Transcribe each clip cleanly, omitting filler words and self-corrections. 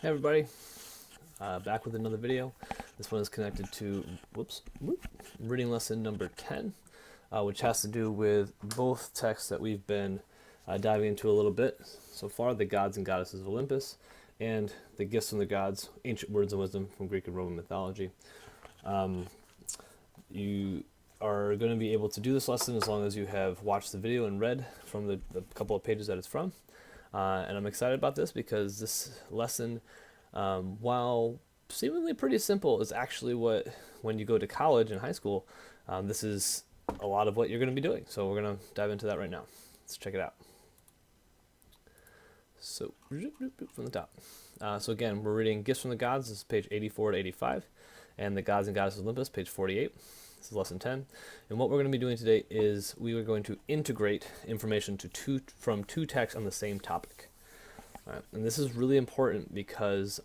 Hey everybody, back with another video. This one is connected to reading lesson number 10, which has to do with both texts that we've been diving into a little bit so far, the gods and goddesses of Olympus, and the gifts from the gods, ancient words and wisdom from Greek and Roman mythology. You are going to be able to do this lesson as long as you have watched the video and read from the couple of pages that it's from. And I'm excited about this because this lesson, while seemingly pretty simple, is actually what, when you go to college and high school, this is a lot of what you're going to be doing. So we're going to dive into that right now. Let's check it out. So, from the top. So again, we're reading Gifts from the Gods. This is page 84 to 85. And the Gods and Goddesses of Olympus, page 48. This is lesson 10. And what we're going to be doing today is we are going to integrate information from two texts on the same topic. All right. And this is really important because,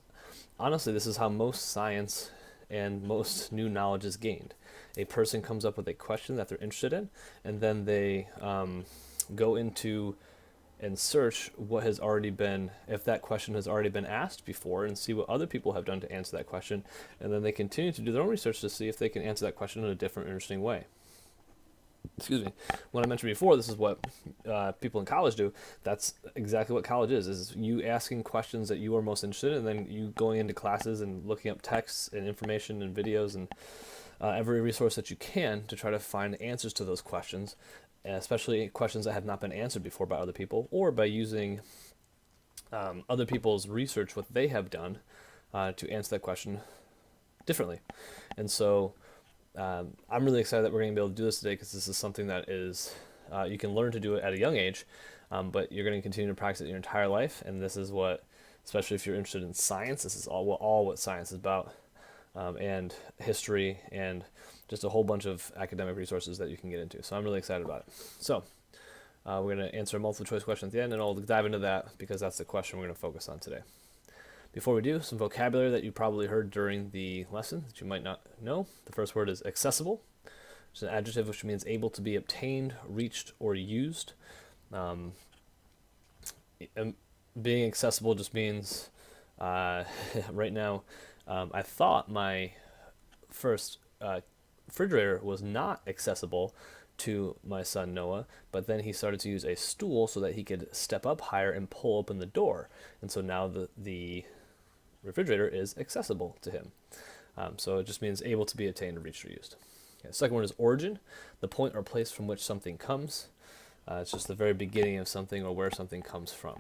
honestly, this is how most science and most new knowledge is gained. A person comes up with a question that they're interested in, and then they go into and search what has already been, if that question has already been asked before, and see what other people have done to answer that question, and then they continue to do their own research to see if they can answer that question in a different, interesting way. Excuse me. When I mentioned before, this is what people in college do. That's exactly what college is you asking questions that you are most interested in, and then you going into classes and looking up texts and information and videos and every resource that you can to try to find answers to those questions, especially questions that have not been answered before by other people, or by using other people's research, what they have done, to answer that question differently. And so I'm really excited that we're going to be able to do this today, because this is something that is, you can learn to do it at a young age, but you're going to continue to practice it your entire life. And this is what, especially if you're interested in science, this is all what science is about, and history, and just a whole bunch of academic resources that you can get into. So I'm really excited about it. So we're going to answer a multiple choice question at the end, and I'll dive into that because that's the question we're going to focus on today. Before we do, some vocabulary that you probably heard during the lesson that you might not know. The first word is accessible, which is an adjective which means able to be obtained, reached, or used. Being accessible just means, right now, I thought my first refrigerator was not accessible to my son Noah, but then he started to use a stool so that he could step up higher and pull open the door. And so now the refrigerator is accessible to him. So it just means able to be attained, reached, or used. Okay, second word is origin, the point or place from which something comes. It's just the very beginning of something, or where something comes from.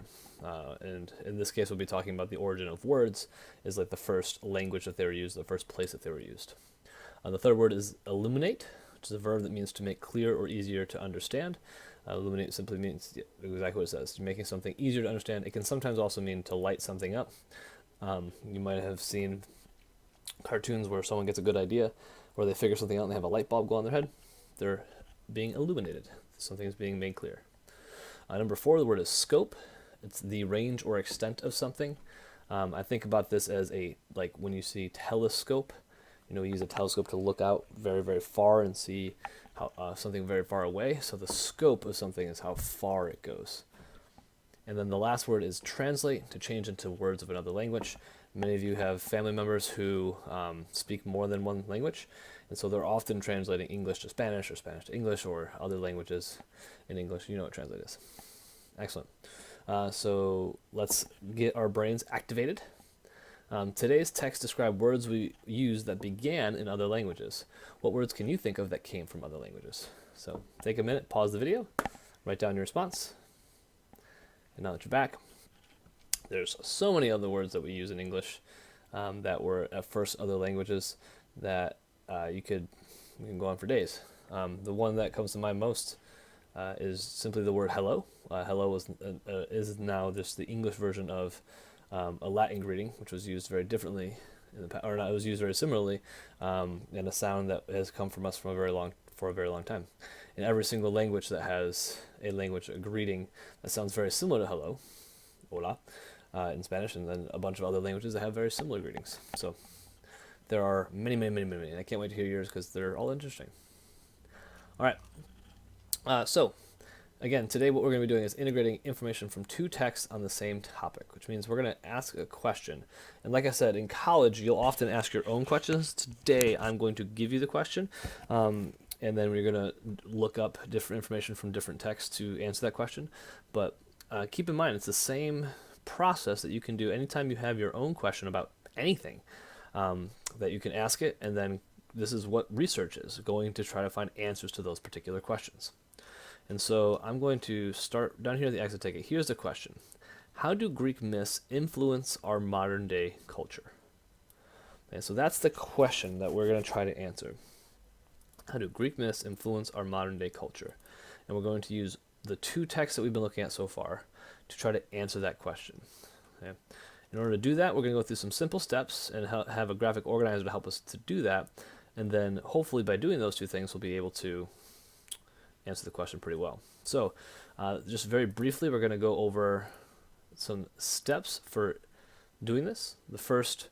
And in this case, we'll be talking about the origin of words, is like the first language that they were used, the first place that they were used. The third word is illuminate, which is a verb that means to make clear or easier to understand. Illuminate simply means exactly what it says, making something easier to understand. It can sometimes also mean to light something up. You might have seen cartoons where someone gets a good idea, where they figure something out and they have a light bulb go on their head. They're being illuminated. Something is being made clear. Number 4, the word is scope. It's the range or extent of something. I think about this as like when you see telescope. We use a telescope to look out very, very far and see how, something very far away. So the scope of something is how far it goes. And then the last word is translate, to change into words of another language. Many of you have family members who speak more than one language, and so they're often translating English to Spanish, or Spanish to English, or other languages in English. You know what translate is. Excellent. So let's get our brains activated. Today's text describe words we use that began in other languages. What words can you think of that came from other languages? So take a minute, pause the video, write down your response. And now that you're back, there's so many other words that we use in English that were at first other languages that we can go on for days. The one that comes to mind most is simply the word hello. Hello is now just the English version of a Latin greeting, which was used very differently in the past, or not, it was used very similarly, and a sound that has come from us for a very long time. In every single language that has a greeting that sounds very similar to hello, hola, in Spanish, and then a bunch of other languages that have very similar greetings. So there are many, and I can't wait to hear yours because they're all interesting. All right. So Again, today what we're going to be doing is integrating information from two texts on the same topic, which means we're going to ask a question. And like I said, in college, you'll often ask your own questions. Today, I'm going to give you the question, and then we're going to look up different information from different texts to answer that question. But keep in mind, it's the same process that you can do anytime you have your own question about anything, that you can ask it, and then this is what research is, going to try to find answers to those particular questions. And so I'm going to start down here at the exit ticket. Here's the question. How do Greek myths influence our modern day culture? Okay, so that's the question that we're going to try to answer. How do Greek myths influence our modern day culture? And we're going to use the two texts that we've been looking at so far to try to answer that question. Okay? In order to do that, we're going to go through some simple steps and have a graphic organizer to help us to do that. And then hopefully by doing those two things, we'll be able to answer the question pretty well. So just very briefly, we're going to go over some steps for doing this. The first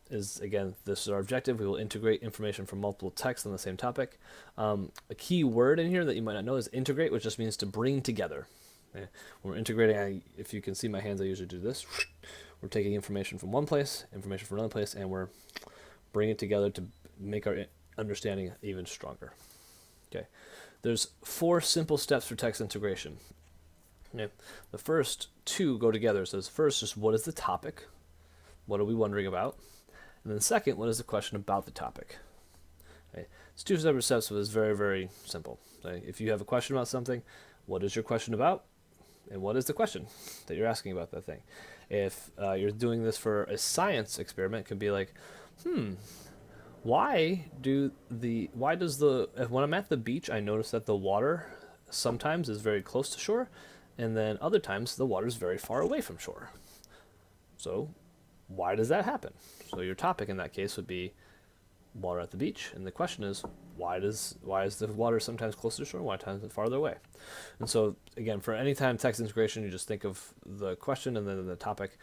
is, again, this is our objective. We will integrate information from multiple texts on the same topic. A key word in here that you might not know is integrate, which just means to bring together. Okay? When we're integrating, if you can see my hands, I usually do this. We're taking information from one place, information from another place, and we're bringing it together to make our understanding even stronger. Okay. There's 4 simple steps for text integration. Okay. The first 2 go together. So first, just what is the topic? What are we wondering about? And then second, what is the question about the topic? Okay. It's 2 separate steps, but it's very, very simple. Okay. If you have a question about something, what is your question about? And what is the question that you're asking about that thing? If you're doing this for a science experiment, it could be like, why does when I'm at the beach, I notice that the water sometimes is very close to shore, and then other times the water is very far away from shore. So why does that happen? So your topic in that case would be water at the beach, and the question is, why is the water sometimes closer to shore, why times farther away? And so again, for any time text integration, you just think of the question and then the topic.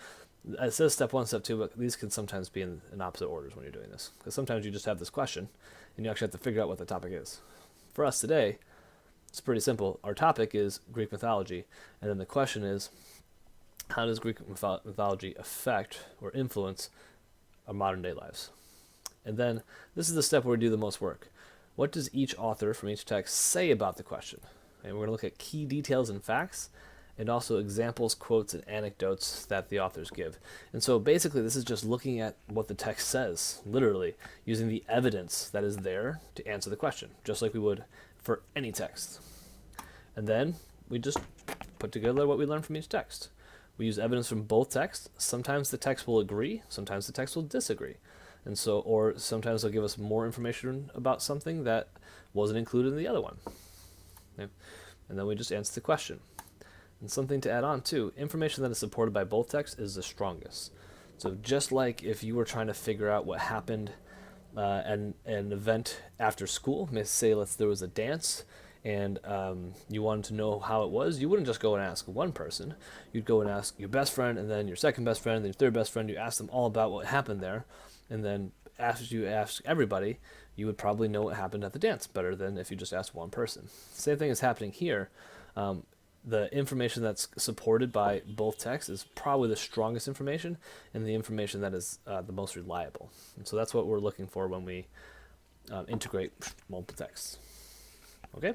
It says step 1, step 2, but these can sometimes be in opposite orders when you're doing this. Because sometimes you just have this question, and you actually have to figure out what the topic is. For us today, it's pretty simple. Our topic is Greek mythology, and then the question is, how does Greek mythology affect or influence our modern day lives? And then this is the step where we do the most work. What does each author from each text say about the question? And we're going to look at key details and facts, and also examples, quotes, and anecdotes that the authors give. And so basically this is just looking at what the text says, literally, using the evidence that is there to answer the question, just like we would for any text. And then we just put together what we learned from each text. We use evidence from both texts. Sometimes the text will agree, sometimes the text will disagree. And so, or sometimes they'll give us more information about something that wasn't included in the other one. Okay? And then we just answer the question. And something to add on too, information that is supported by both texts is the strongest. So just like if you were trying to figure out what happened an event after school, say there was a dance, and you wanted to know how it was, you wouldn't just go and ask one person. You'd go and ask your best friend, and then your second best friend, and then your third best friend. You ask them all about what happened there, and then after you ask everybody, you would probably know what happened at the dance better than if you just asked one person. Same thing is happening here. The information that's supported by both texts is probably the strongest information and the information that is the most reliable. And so that's what we're looking for when we integrate multiple texts. Okay?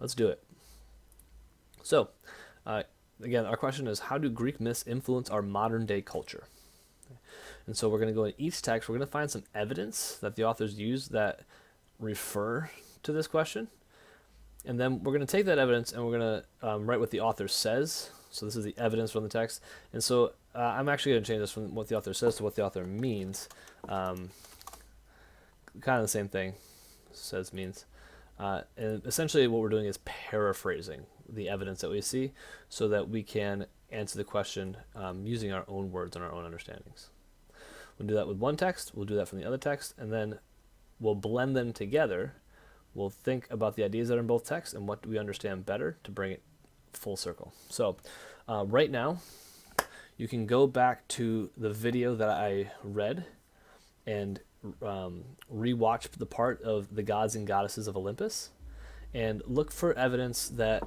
Let's do it. So, again, our question is, how do Greek myths influence our modern day culture? And so we're going to go in each text. We're going to find some evidence that the authors use that refer to this question. And then we're going to take that evidence and we're going to write what the author says. So this is the evidence from the text. And so I'm actually going to change this from what the author says to what the author means. Kind of the same thing, says means. And essentially what we're doing is paraphrasing the evidence that we see so that we can answer the question using our own words and our own understandings. We'll do that with one text, we'll do that from the other text, and then we'll blend them together. We'll think about the ideas that are in both texts and what do we understand better to bring it full circle. So right now, you can go back to the video that I read and rewatch the part of the gods and goddesses of Olympus. and look for evidence that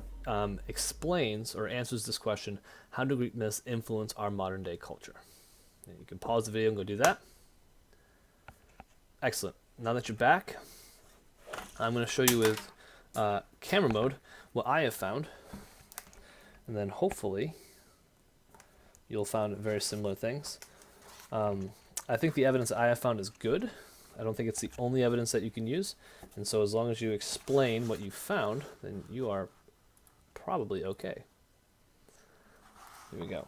explains or answers this question: how do Greek myths influence our modern day culture? And you can pause the video and go do that. Excellent. Now that you're back, I'm going to show you with camera mode what I have found, and then hopefully you'll find very similar things. I think the evidence I have found is good. I don't think it's the only evidence that you can use, and so as long as you explain what you found, then you are probably okay. Here we go.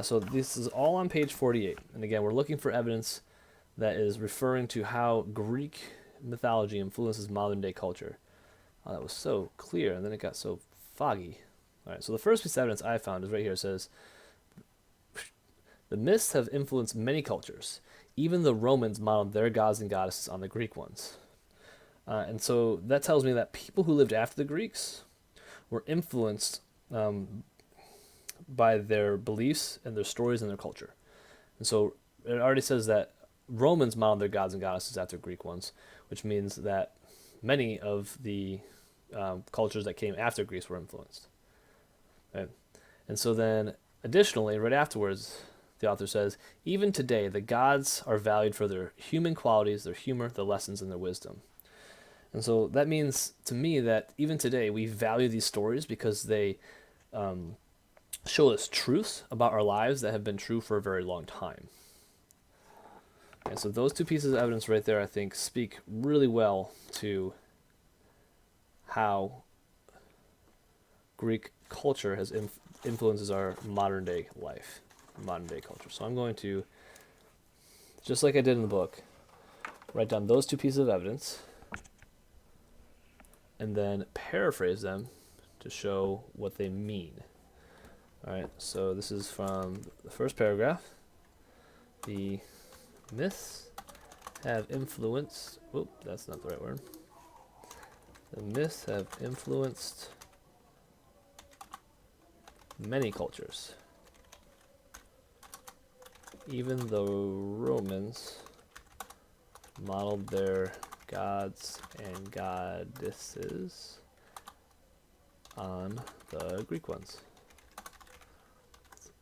So this is all on page 48, and again, we're looking for evidence that is referring to how Greek mythology influences modern day culture. Oh, that was so clear, and then it got so foggy. All right, so the first piece of evidence I found is right here. It says, the myths have influenced many cultures. Even the Romans modeled their gods and goddesses on the Greek ones. And so that tells me that people who lived after the Greeks were influenced by their beliefs and their stories and their culture. And so it already says that Romans modeled their gods and goddesses after Greek ones, which means that many of the cultures that came after Greece were influenced. Right? And so then, additionally, right afterwards, the author says, even today, the gods are valued for their human qualities, their humor, their lessons, and their wisdom. And so that means to me that even today, we value these stories because they show us truths about our lives that have been true for a very long time. And so those two pieces of evidence right there, I think, speak really well to how Greek culture has influences our modern day life, modern day culture. So I'm going to, just like I did in the book, write down those two pieces of evidence and then paraphrase them to show what they mean. All right, so this is from the first paragraph. The myths have influenced, that's not the right word. The myths have influenced many cultures. Even the Romans modeled their gods and goddesses on the Greek ones.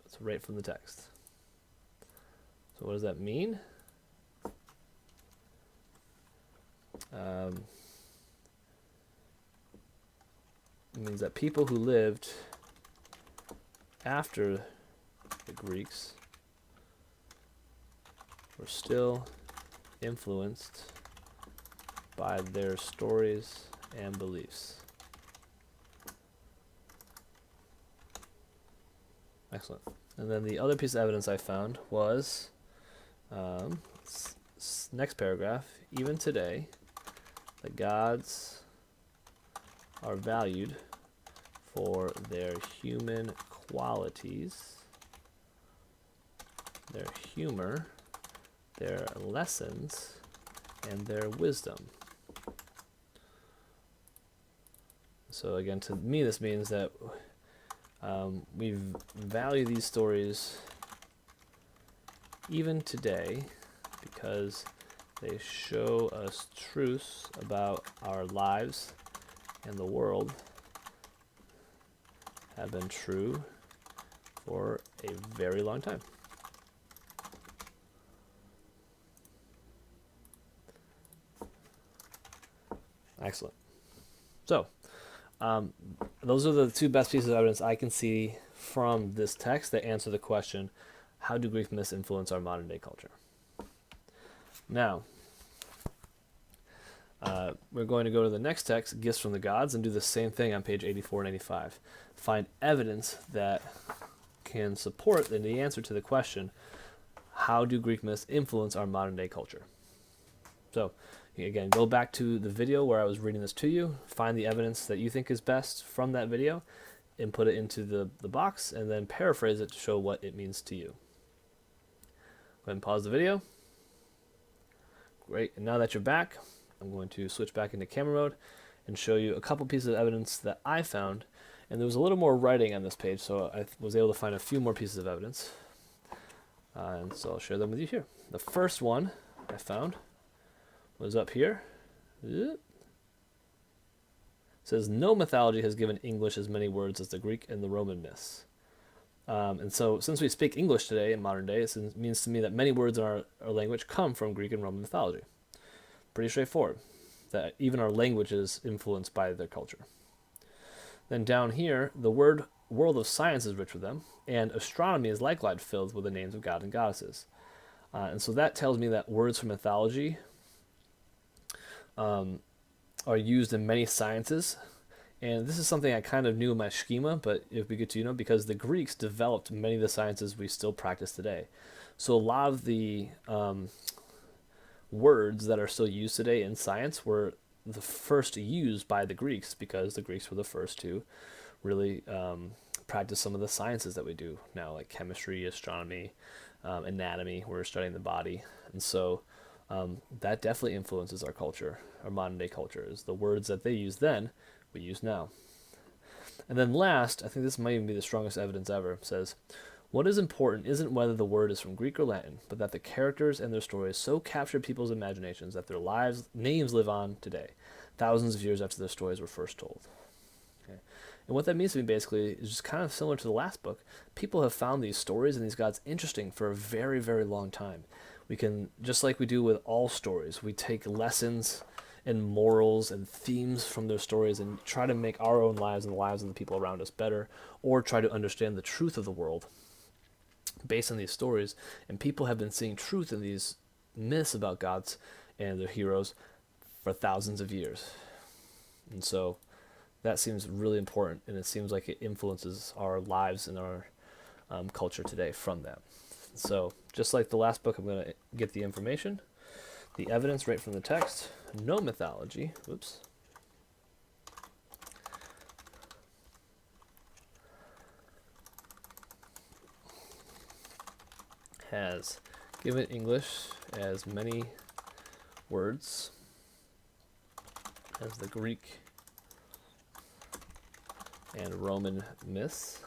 It's right from the text. So what does that mean? It means that people who lived after the Greeks were still influenced by their stories and beliefs. Excellent. And then the other piece of evidence I found was next paragraph. Even today, the gods are valued for their human qualities, their humor, their lessons, and their wisdom. So again, to me, this means that we value these stories even today because they show us truths about our lives and the world have been true for a very long time. Excellent. So, those are the two best pieces of evidence I can see from this text that answer the question, how do Greek myths influence our modern day culture? Now, we're going to go to the next text, Gifts from the Gods, and do the same thing on page 84 and 85. Find evidence that can support the answer to the question, how do Greek myths influence our modern day culture? So, again, go back to the video where I was reading this to you, find the evidence that you think is best from that video, and put it into the box, and then paraphrase it to show what it means to you. Go ahead and pause the video. Great, and now that you're back, I'm going to switch back into camera mode and show you a couple pieces of evidence that I found. And there was a little more writing on this page, so I was able to find a few more pieces of evidence. And so I'll share them with you here. The first one I found was up here. says no mythology has given English as many words as the Greek and the Roman myths. And so, since we speak English today in modern day, it means to me that many words in our language come from Greek and Roman mythology. Pretty straightforward. That even our language is influenced by their culture. Then down here, the world of science is rich with them, and astronomy is likewise filled with the names of gods and goddesses. And so that tells me that words from mythology are used in many sciences. And this is something I kind of knew in my schema, but it would be good to know because the Greeks developed many of the sciences we still practice today. So a lot of the words that are still used today in science were the first used by the Greeks because the Greeks were the first to really practice some of the sciences that we do now, like chemistry, astronomy, anatomy. We're studying the body. And so that definitely influences our culture, our modern day culture, is the words that they used then we use now. And then last, I think this might even be the strongest evidence ever, says, what is important isn't whether the word is from Greek or Latin, but that the characters and their stories so capture people's imaginations that their names live on today, thousands of years after their stories were first told. Okay. And what that means to me basically is just kind of similar to the last book. People have found these stories and these gods interesting for a very, very long time. We can, just like we do with all stories, we take lessons and morals and themes from their stories and try to make our own lives and the lives of the people around us better, or try to understand the truth of the world based on these stories. And people have been seeing truth in these myths about gods and their heroes for thousands of years. And so that seems really important, and it seems like it influences our lives and our culture today from that. So just like the last book, I'm going to get the information, the evidence right from the text. No mythology, has given English as many words as the Greek and Roman myths.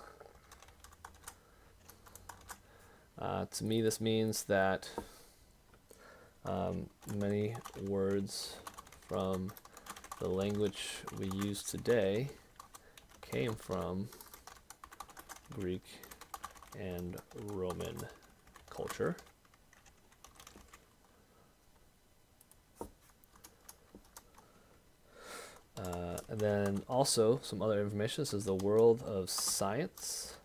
To me, this means that many words from the language we use today came from Greek and Roman culture. And then also some other information says the world of science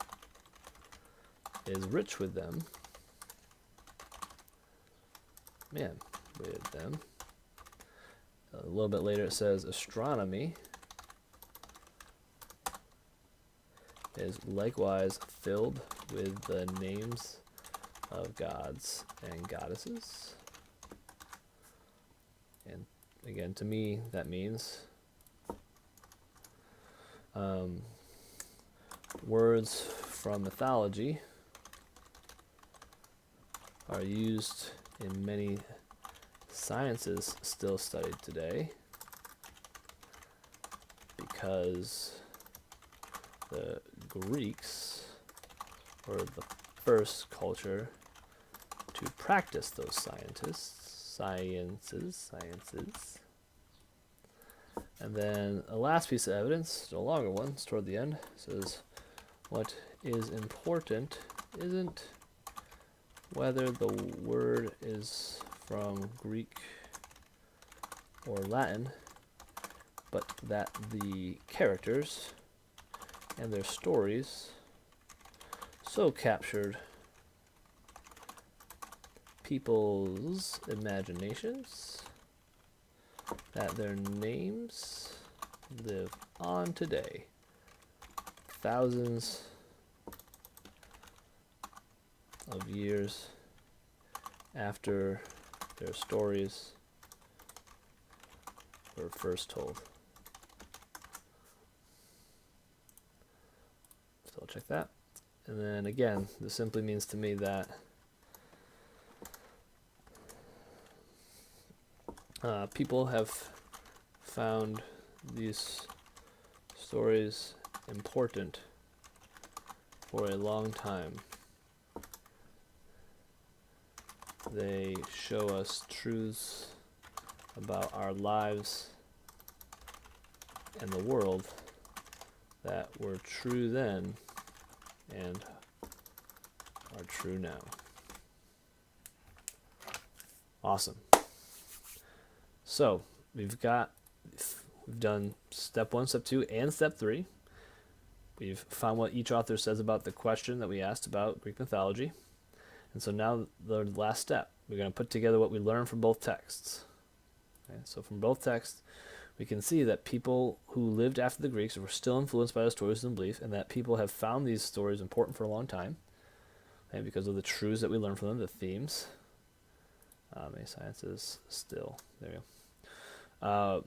is rich with them. With them. A little bit later it says astronomy is likewise filled with the names of gods and goddesses. And again, to me, that means words from mythology are used in many sciences still studied today because the Greeks were the first culture to practice those sciences. And then a last piece of evidence, a longer one, it's toward the end, says what is important isn't whether the word is from Greek or Latin, but that the characters and their stories so captured people's imaginations that their names live on today, thousands of years after their stories were first told. So I'll check that. And then again, this simply means to me that people have found these stories important for a long time. They show us truths about our lives and the world that were true then and are true now. Awesome. So we've done step 1, step 2, and step 3. We've found what each author says about the question that we asked about Greek mythology. And so now the last step, we're going to put together what we learned from both texts. Okay, so from both texts, we can see that people who lived after the Greeks were still influenced by the stories and belief, and that people have found these stories important for a long time, okay, because of the truths that we learned from them, the themes. Many sciences still. There we go.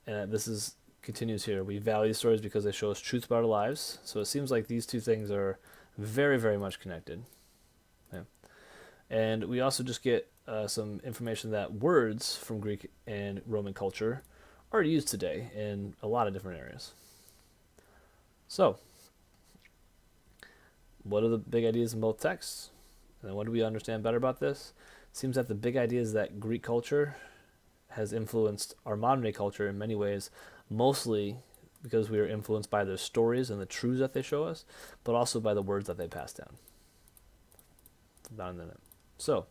And this continues here. We value these stories because they show us truth about our lives. So it seems like these two things are very, very much connected. Yeah. And we also just get some information that words from Greek and Roman culture are used today in a lot of different areas. So, what are the big ideas in both texts? And then what do we understand better about this? It seems that the big idea is that Greek culture has influenced our modern day culture in many ways, mostly because we are influenced by their stories and the truths that they show us, but also by the words that they pass down. So,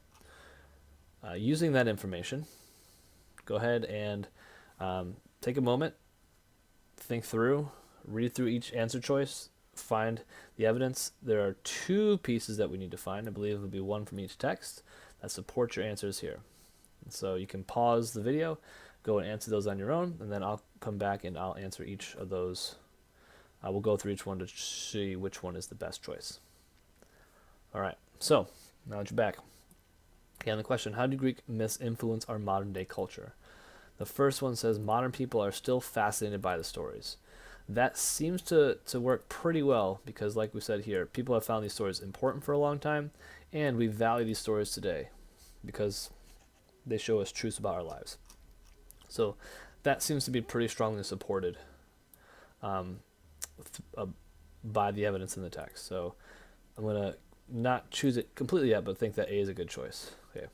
using that information, go ahead and take a moment, think through, read through each answer choice, find the evidence. There are 2 pieces that we need to find. I believe it will be 1 from each text that support your answers here. And so you can pause the video, go and answer those on your own, and then I'll come back and I'll answer each of those. I will go through each one to see which one is the best choice. All right, so now that you're back. Okay, on the question, how do Greek myths influence our modern day culture? The first one says modern people are still fascinated by the stories. That seems to work pretty well because, like we said here, people have found these stories important for a long time, and we value these stories today because they show us truths about our lives. So that seems to be pretty strongly supported by the evidence in the text. So I'm going to not choose it completely yet, but think that A is a good choice. Okay.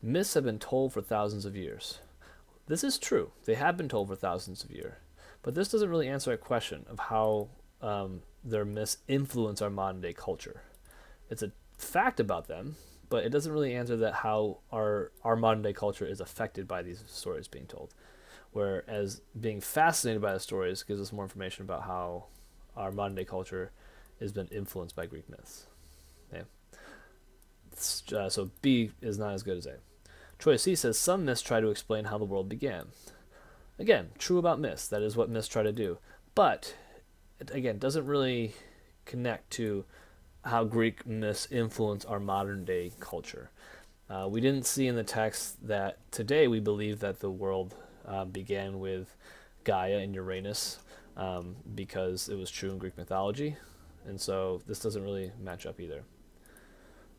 Myths have been told for thousands of years. This is true. They have been told for thousands of years. But this doesn't really answer a question of how their myths influence our modern day culture. It's a fact about them, but it doesn't really answer that how our modern day culture is affected by these stories being told. Whereas being fascinated by the stories gives us more information about how our modern day culture has been influenced by Greek myths. Okay. So B is not as good as A. Choice C says some myths try to explain how the world began. Again, true about myths. That is what myths try to do. But, it, again, doesn't really connect to how Greek myths influence our modern day culture. We didn't see in the text that today we believe that the world began with Gaia and Uranus because it was true in Greek mythology. And so this doesn't really match up either.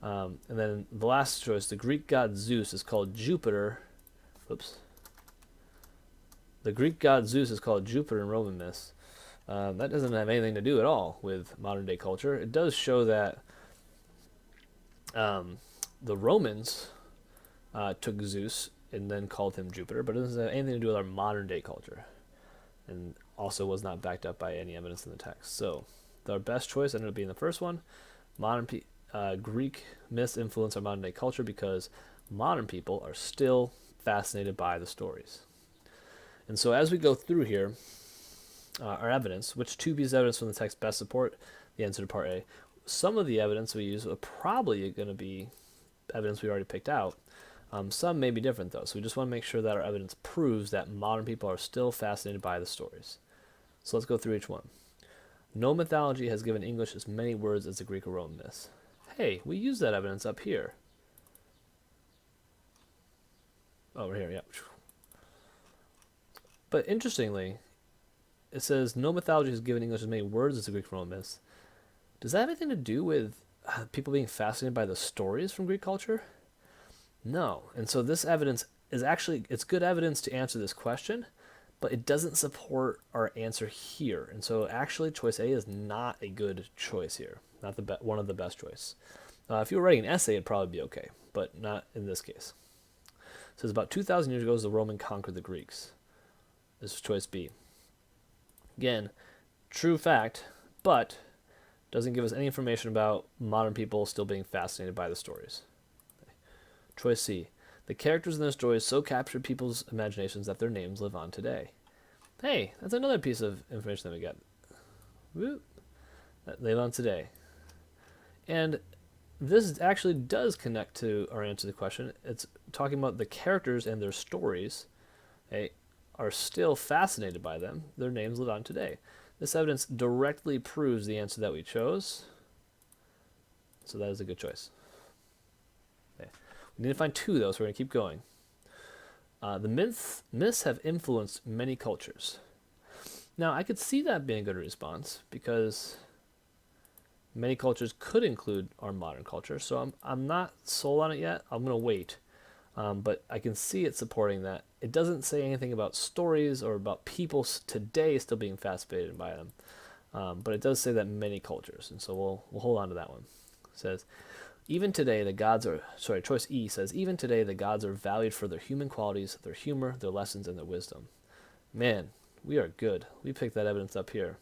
And then the last choice, the Greek god Zeus is called Jupiter. The Greek god Zeus is called Jupiter in Roman myths. That doesn't have anything to do at all with modern day culture. It does show that the Romans took Zeus and then called him Jupiter, but it doesn't have anything to do with our modern day culture, and also was not backed up by any evidence in the text. So our best choice ended up being the first one. Greek myths influence our modern day culture because modern people are still fascinated by the stories. And so as we go through here, our evidence, which 2 pieces of evidence from the text best support the answer to part A. Some of the evidence we use are probably going to be evidence we already picked out. Some may be different, though, so we just want to make sure that our evidence proves that modern people are still fascinated by the stories. So let's go through each one. No mythology has given English as many words as the Greek or Roman myths. Hey, we use that evidence up here. Oh, we're here, yeah. But interestingly, it says no mythology has given English as many words as the Greek or Roman myths. Does that have anything to do with people being fascinated by the stories from Greek culture? No. And so this evidence is actually, it's good evidence to answer this question, but it doesn't support our answer here. And so actually choice A is not a good choice here, not one of the best choice. If you were writing an essay, it'd probably be okay, but not in this case. It says about 2,000 years ago, the Romans conquered the Greeks. This is choice B. Again, true fact, but doesn't give us any information about modern people still being fascinated by the stories. Choice C. The characters in their stories so captured people's imaginations that their names live on today. Hey, that's another piece of information that we get. Woo. That live on today. And this actually does connect to our answer to the question. It's talking about the characters and their stories, okay, are still fascinated by them. Their names live on today. This evidence directly proves the answer that we chose. So that is a good choice. Okay. We need to find 2, though, so we're going to keep going. The myths have influenced many cultures. Now, I could see that being a good response because many cultures could include our modern culture. So I'm not sold on it yet. I'm going to wait. But I can see it supporting that. It doesn't say anything about stories or about people today still being fascinated by them. But it does say that many cultures. And so we'll hold on to that one. It says, even today the gods are, choice E says, even today the gods are valued for their human qualities, their humor, their lessons, and their wisdom. Man, we are good. We picked that evidence up here.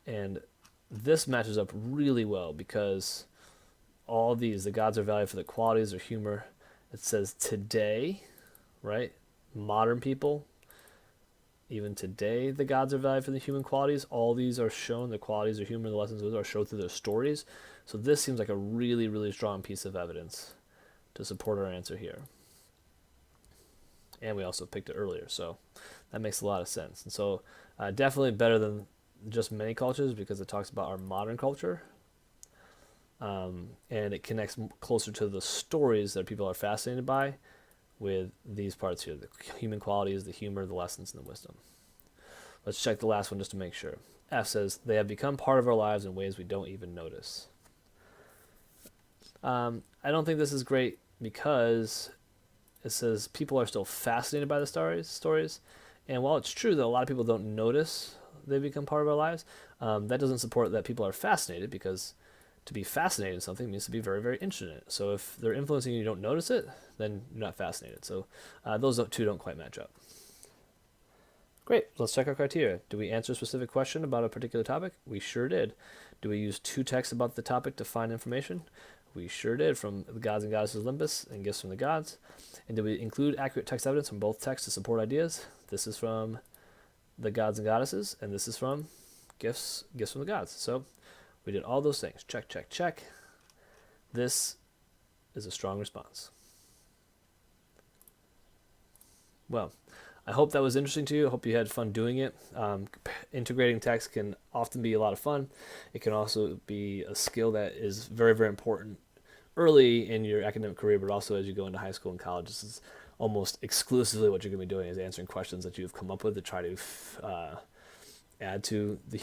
And this matches up really well because all these, the gods are valued for their qualities, their humor. It says today, right? Modern people, even today, the gods are valued for the human qualities. All these are shown, the qualities, the humor, the lessons are shown through their stories. So this seems like a really, really strong piece of evidence to support our answer here. And we also picked it earlier, so that makes a lot of sense. And so definitely better than just many cultures because it talks about our modern culture. And it connects closer to the stories that people are fascinated by with these parts here, the human qualities, the humor, the lessons, and the wisdom. Let's check the last one just to make sure. F says, they have become part of our lives in ways we don't even notice. I don't think this is great because it says people are still fascinated by the stories. And while it's true that a lot of people don't notice they become part of our lives, that doesn't support that people are fascinated because to be fascinated in something means to be very, very interested in it. So if they're influencing you and you don't notice it, then you're not fascinated. So those 2 don't quite match up. Great. Let's check our criteria. Do we answer a specific question about a particular topic? We sure did. Do we use 2 texts about the topic to find information? We sure did, from the Gods and Goddesses of Olympus and Gifts from the Gods. And did we include accurate text evidence from both texts to support ideas? This is from the Gods and Goddesses, and this is from Gifts from the Gods. So we did all those things. Check, check, check. This is a strong response. Well, I hope that was interesting to you. I hope you had fun doing it. Integrating text can often be a lot of fun. It can also be a skill that is very, very important early in your academic career, but also as you go into high school and college. This is almost exclusively what you're going to be doing is answering questions that you've come up with to try to add to the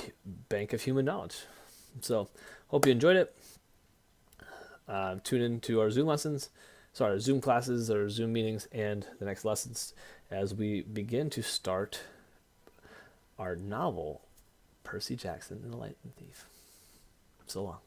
bank of human knowledge. So hope you enjoyed it. Tune in to our Zoom classes or Zoom meetings and the next lessons as we begin to start our novel, Percy Jackson and the Lightning Thief. So long.